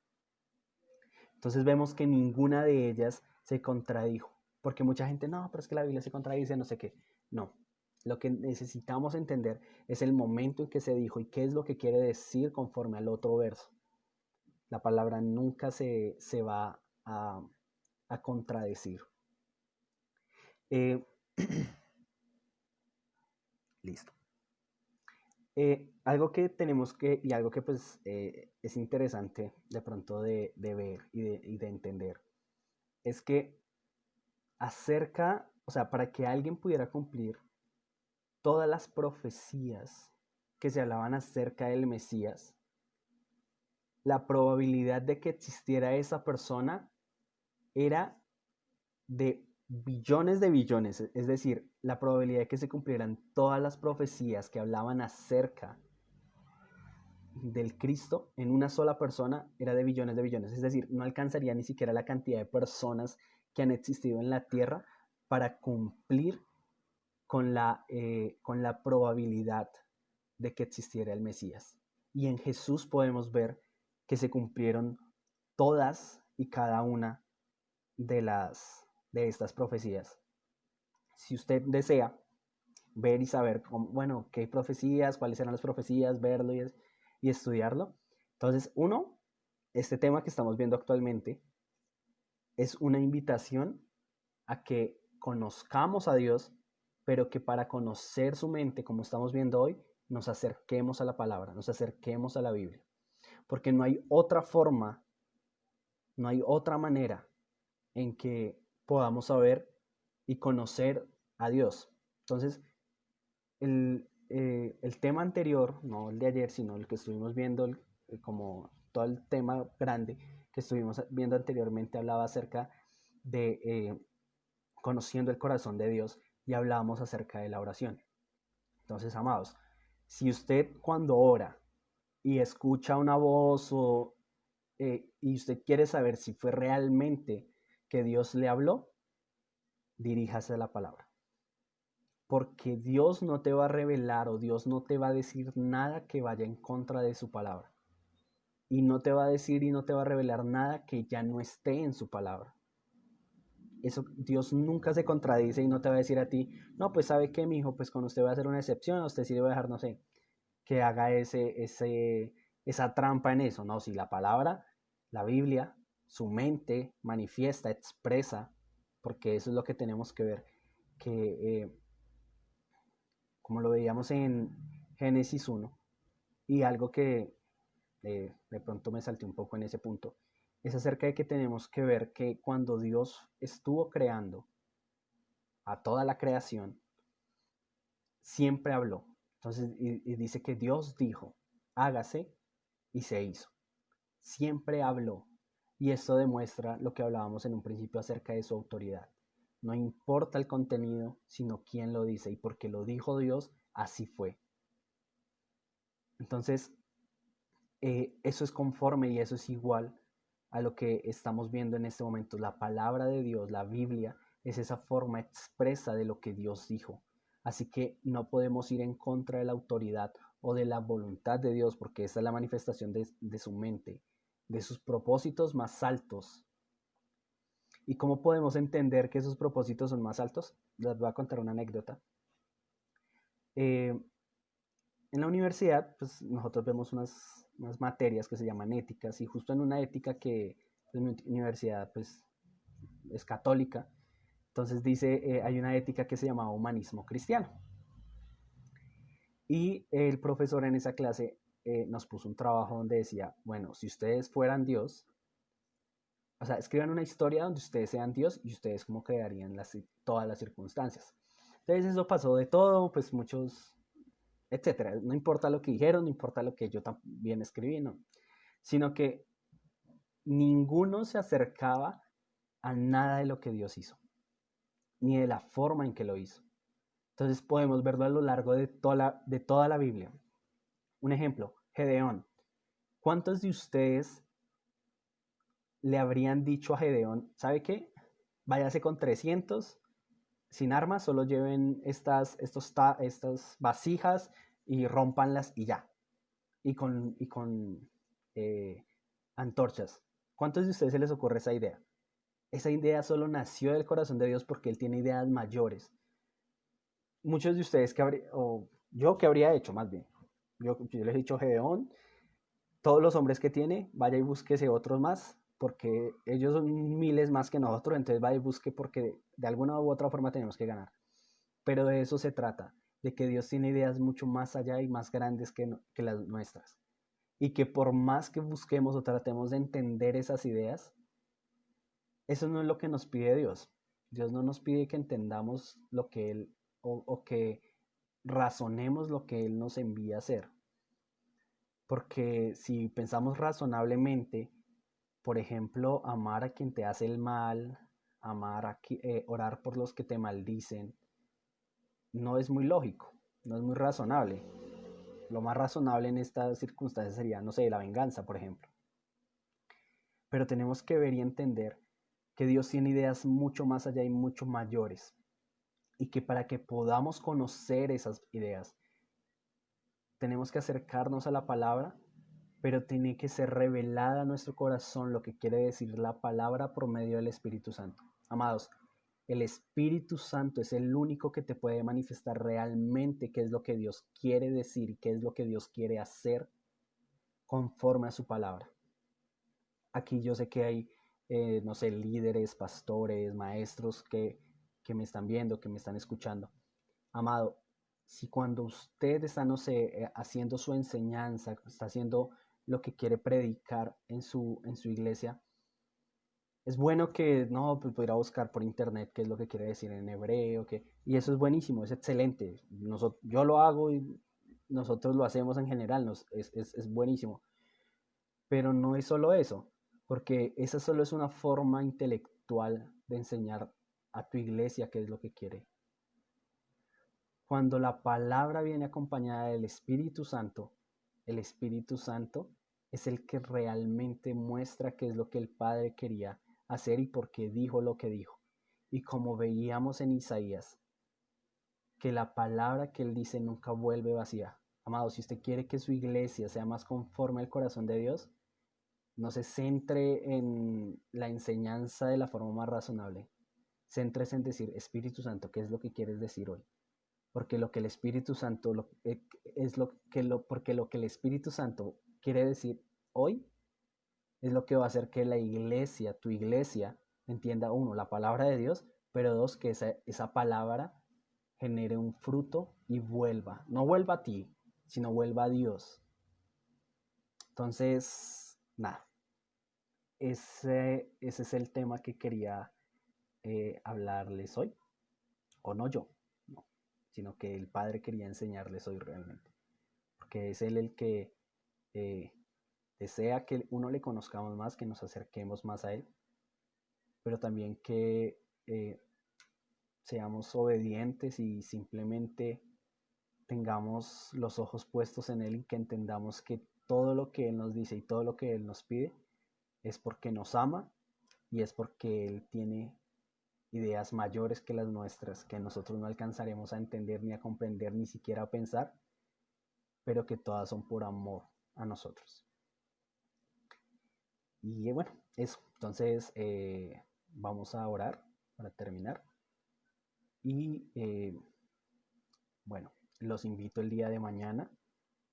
Entonces vemos que ninguna de ellas se contradijo, porque mucha gente, no, pero es que la Biblia se contradice, no sé qué. No, lo que necesitamos entender es el momento en que se dijo y qué es lo que quiere decir conforme al otro verso. La palabra nunca se va a contradecir. Listo. Algo que tenemos que, y algo que pues es interesante de pronto de ver y de entender, es que acerca, o sea, para que alguien pudiera cumplir todas las profecías que se hablaban acerca del Mesías, la probabilidad de que existiera esa persona era de billones, es decir, la probabilidad de que se cumplieran todas las profecías que hablaban acerca del Cristo en una sola persona era de billones, es decir, no alcanzaría ni siquiera la cantidad de personas que han existido en la tierra para cumplir con la probabilidad de que existiera el Mesías. Y en Jesús podemos ver que se cumplieron todas y cada una de estas profecías. Si usted desea ver y saber, bueno, qué profecías, cuáles eran las profecías, verlo y estudiarlo. Entonces, uno, este tema que estamos viendo actualmente es una invitación a que conozcamos a Dios, pero que para conocer su mente, como estamos viendo hoy, nos acerquemos a la palabra, nos acerquemos a la Biblia. Porque no hay otra forma, no hay otra manera en que podamos saber y conocer a Dios. Entonces, el tema anterior, no el de ayer, sino el que estuvimos viendo, como todo el tema grande que estuvimos viendo anteriormente, hablaba acerca de conociendo el corazón de Dios y hablábamos acerca de la oración. Entonces, amados, si usted cuando ora y escucha una voz y usted quiere saber si fue realmente que Dios le habló, diríjase a la palabra. Porque Dios no te va a revelar o Dios no te va a decir nada que vaya en contra de su palabra. Y no te va a decir y no te va a revelar nada que ya no esté en su palabra. Eso, Dios nunca se contradice y no te va a decir a ti, no, pues sabe qué, mi hijo, pues con usted va a hacer una excepción, a usted sí le va a dejar, no sé, que haga esa trampa en eso. No, si la palabra, la Biblia, su mente manifiesta, expresa, porque eso es lo que tenemos que ver, que como lo veíamos en Génesis 1, y algo que de pronto me salté un poco en ese punto, es acerca de que tenemos que ver que cuando Dios estuvo creando a toda la creación, siempre habló. Entonces, y dice que Dios dijo, hágase, y se hizo. Siempre habló. Y esto demuestra lo que hablábamos en un principio acerca de su autoridad. No importa el contenido, sino quién lo dice. Y porque lo dijo Dios, así fue. Entonces, eso es conforme y eso es igual a lo que estamos viendo en este momento. La palabra de Dios, la Biblia, es esa forma expresa de lo que Dios dijo. Así que no podemos ir en contra de la autoridad o de la voluntad de Dios, porque esta es la manifestación de su mente, de sus propósitos más altos. ¿Y cómo podemos entender que esos propósitos son más altos? Les voy a contar una anécdota. Eh, en la universidad, pues nosotros vemos unas materias que se llaman éticas y justo en una ética que pues, mi universidad pues es católica, entonces dice, hay una ética que se llama humanismo cristiano. Y el profesor en esa clase nos puso un trabajo donde decía, bueno, si ustedes fueran Dios, o sea, escriban una historia donde ustedes sean Dios y ustedes cómo crearían todas las circunstancias. Entonces eso pasó de todo, pues muchos, etcétera. No importa lo que dijeron, no importa lo que yo también escribí, no. Sino que ninguno se acercaba a nada de lo que Dios hizo, ni de la forma en que lo hizo. Entonces podemos verlo a lo largo de toda la Biblia. Un ejemplo, Gedeón. ¿Cuántos de ustedes le habrían dicho a Gedeón, ¿sabe qué? Váyase con 300 sin armas, solo lleven estas vasijas y rompanlas y ya. Y con antorchas. ¿Cuántos de ustedes se les ocurre esa idea? Esa idea solo nació del corazón de Dios porque Él tiene ideas mayores. Muchos de ustedes o yo que habría hecho más bien. Yo les he dicho, Gedeón, todos los hombres que tiene, vaya y búsquese otros más, porque ellos son miles más que nosotros, entonces vaya y busque porque de alguna u otra forma tenemos que ganar. Pero de eso se trata, de que Dios tiene ideas mucho más allá y más grandes que las nuestras. Y que por más que busquemos o tratemos de entender esas ideas, eso no es lo que nos pide Dios. Dios no nos pide que entendamos lo que Él o que razonemos lo que Él nos envía a hacer. Porque si pensamos razonablemente, por ejemplo, amar a quien te hace el mal, orar por los que te maldicen, no es muy lógico, no es muy razonable. Lo más razonable en estas circunstancias sería, no sé, la venganza, por ejemplo. Pero tenemos que ver y entender que Dios tiene ideas mucho más allá y mucho mayores. Y que para que podamos conocer esas ideas, tenemos que acercarnos a la palabra, pero tiene que ser revelada a nuestro corazón lo que quiere decir la palabra por medio del Espíritu Santo. Amados, el Espíritu Santo es el único que te puede manifestar realmente qué es lo que Dios quiere decir y qué es lo que Dios quiere hacer conforme a su palabra. Aquí yo sé que hay, no sé, líderes, pastores, maestros que me están viendo, que me están escuchando. Amado, si cuando usted está, no sé, haciendo su enseñanza, está haciendo lo que quiere predicar en su iglesia, es bueno que, no, pues pudiera buscar por internet qué es lo que quiere decir en hebreo, y eso es buenísimo, es excelente. Yo lo hago y nosotros lo hacemos en general, es buenísimo. Pero no es solo eso, porque esa solo es una forma intelectual de enseñar a tu iglesia qué es lo que quiere. Cuando la palabra viene acompañada del Espíritu Santo, el Espíritu Santo es el que realmente muestra qué es lo que el Padre quería hacer y por qué dijo lo que dijo. Y como veíamos en Isaías, que la palabra que él dice nunca vuelve vacía. Amado, si usted quiere que su iglesia sea más conforme al corazón de Dios, no se centre en la enseñanza de la forma más razonable. Céntrese en decir, Espíritu Santo, ¿qué es lo que quieres decir hoy? Porque lo que el Espíritu Santo porque lo que el Espíritu Santo quiere decir hoy es lo que va a hacer que la iglesia, tu iglesia, entienda, uno, la palabra de Dios, pero dos, que esa palabra genere un fruto y vuelva. No vuelva a ti, sino vuelva a Dios. Entonces, nada, ese es el tema que quería hablarles hoy. O no yo, no, sino que el Padre quería enseñarles hoy realmente. Porque es Él el que eh, desea que uno le conozcamos más, que nos acerquemos más a Él, pero también que seamos obedientes y simplemente tengamos los ojos puestos en Él y que entendamos que todo lo que Él nos dice y todo lo que Él nos pide es porque nos ama y es porque Él tiene ideas mayores que las nuestras, que nosotros no alcanzaremos a entender ni a comprender, ni siquiera a pensar, pero que todas son por amor a nosotros. Y bueno, eso. Entonces, vamos a orar para terminar. Y bueno, los invito el día de mañana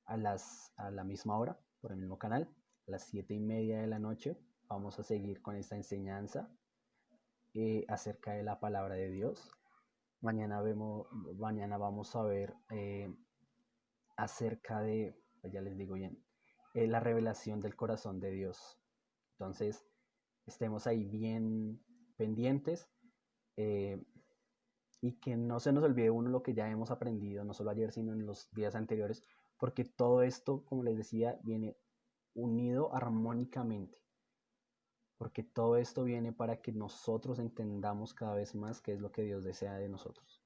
a la misma hora, por el mismo canal, a las 7:30 de la noche. Vamos a seguir con esta enseñanza acerca de la palabra de Dios. Mañana vamos a ver acerca de, pues ya les digo bien, la revelación del corazón de Dios. Entonces, estemos ahí bien pendientes eh, y que no se nos olvide uno lo que ya hemos aprendido, no solo ayer, sino en los días anteriores, porque todo esto, como les decía, viene unido armónicamente, porque todo esto viene para que nosotros entendamos cada vez más qué es lo que Dios desea de nosotros.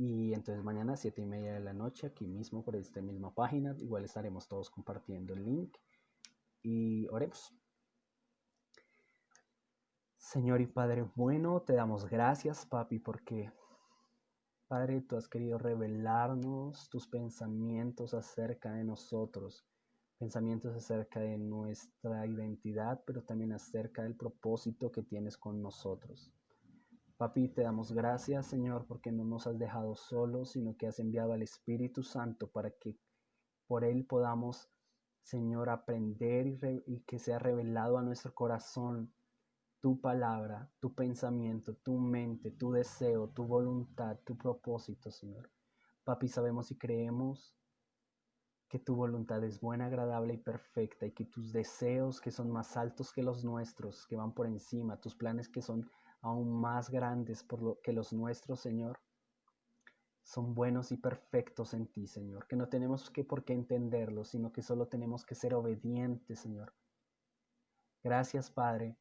Y entonces mañana 7:30 de la noche, aquí mismo por esta misma página, igual estaremos todos compartiendo el link y oremos. Señor y Padre bueno, te damos gracias, papi, porque, Padre, tú has querido revelarnos tus pensamientos acerca de nosotros, pensamientos acerca de nuestra identidad, pero también acerca del propósito que tienes con nosotros. Papi, te damos gracias, Señor, porque no nos has dejado solos, sino que has enviado al Espíritu Santo para que por Él podamos, Señor, aprender y que sea revelado a nuestro corazón tu palabra, tu pensamiento, tu mente, tu deseo, tu voluntad, tu propósito, Señor. Papi, sabemos y creemos que tu voluntad es buena, agradable y perfecta y que tus deseos que son más altos que los nuestros, que van por encima, tus planes que son aún más grandes que los nuestros, Señor, son buenos y perfectos en ti, Señor, que no tenemos por qué entenderlos, sino que solo tenemos que ser obedientes, Señor. Gracias, Padre,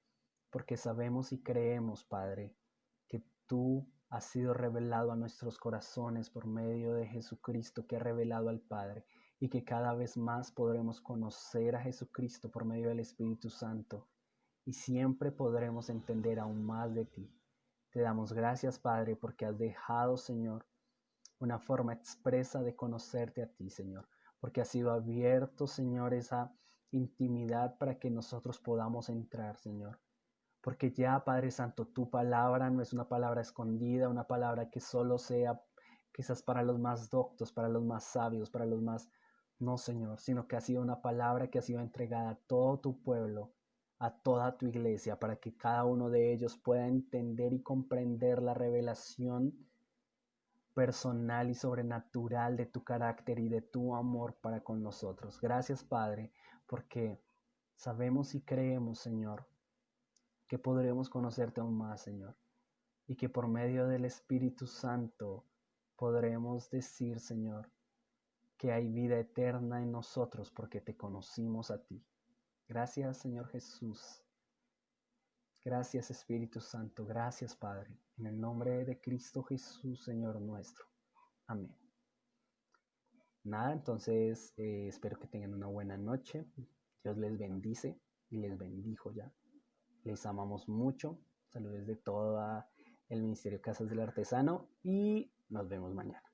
porque sabemos y creemos, Padre, que tú has sido revelado a nuestros corazones por medio de Jesucristo, que ha revelado al Padre, y que cada vez más podremos conocer a Jesucristo por medio del Espíritu Santo, y siempre podremos entender aún más de ti. Te damos gracias, Padre, porque has dejado, Señor, una forma expresa de conocerte a ti, Señor, porque ha sido abierto, Señor, esa intimidad para que nosotros podamos entrar, Señor. Porque ya, Padre Santo, tu palabra no es una palabra escondida, una palabra que solo sea quizás para los más doctos, para los más sabios, para los más... No, Señor, sino que ha sido una palabra que ha sido entregada a todo tu pueblo, a toda tu iglesia, para que cada uno de ellos pueda entender y comprender la revelación personal y sobrenatural de tu carácter y de tu amor para con nosotros. Gracias, Padre, porque sabemos y creemos, Señor, que podremos conocerte aún más, Señor, y que por medio del Espíritu Santo podremos decir, Señor, que hay vida eterna en nosotros porque te conocimos a ti. Gracias, Señor Jesús. Gracias, Espíritu Santo. Gracias, Padre. En el nombre de Cristo Jesús, Señor nuestro. Amén. Nada, entonces espero que tengan una buena noche. Dios les bendice y les bendijo ya. Les amamos mucho. Saludos de todo el Ministerio Casas del Artesano y nos vemos mañana.